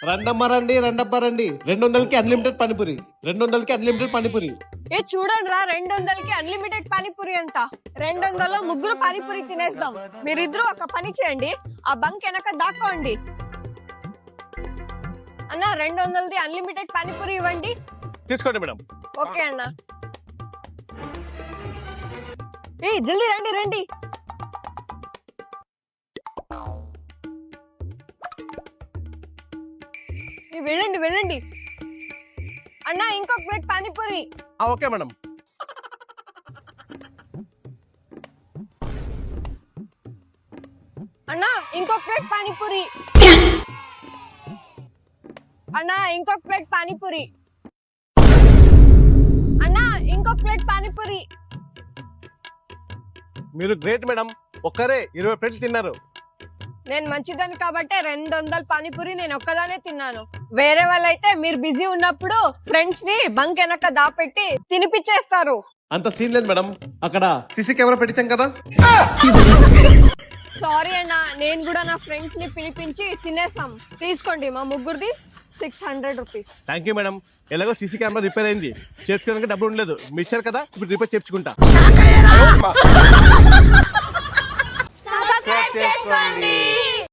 రండమ్మా రండి 200కి unlimited panipuri 200కి unlimited panipuri. ఏ చూడండి రా 200కి అన్లిమిటెడ్ పానీపూరి అంట. 200లో ముగ్గురు పానీపూరి తినేస్తాం. మీరిద్దరు ఒక పని చేయండి, ఆ బంక్ వెనక దాక్కోండి. అన్న 200ది అన్లిమిటెడ్ పానీపూరి ఇవ్వండి. తీసుకోండి మేడం. ఓకే అన్న. ఏ జల్దీ రండి రండి. వెళ్ళండి వెళ్ళండి. అన్న ఇంకొక ప్లేట్ పానీపూరి. Okay madam. అన్న ఇంకొక ప్లేట్ పానీపూరి. అన్న ఇంకొక ప్లేట్ పానీపూరి. అన్న ఇంకొక ప్లేట్ పానీపూరి. మీరు గ్రేట్ మేడం, ఒక్కరే 20 ప్లేట్లు తిన్నారు. నేను మంచిదాన్ని కాబట్టి 200 పానీపూరి నేను ఒక్కదానే తిన్నాను. వేరే వాళ్ళైతే మీరు బిజీ ఉన్నప్పుడు ఫ్రెండ్స్ ని బంక్ వెనక దాపెట్టి తినిపించేస్తారు. అంత సీన్ లేదు మేడం, అక్కడ సీసీ కెమెరా పెట్టించాం కదా. సారీ అన్న, నేను కూడా నా ఫ్రెండ్స్ ని పిలిపించి తినేసాం. తీసుకోండి మా ముగ్గురిది 600 రూపీస్. Thank you madam. ఎలాగో సీసీ కెమెరా రిపేర్ అయింది, చేర్చుకోవడానికి డబ్బులు ఉండలేదు. మీరు ఇచ్చారు కదా, ఇప్పుడు రిపేర్ చేర్చుకుంటా. సబ్స్క్రైబ్ చేసుకోండి.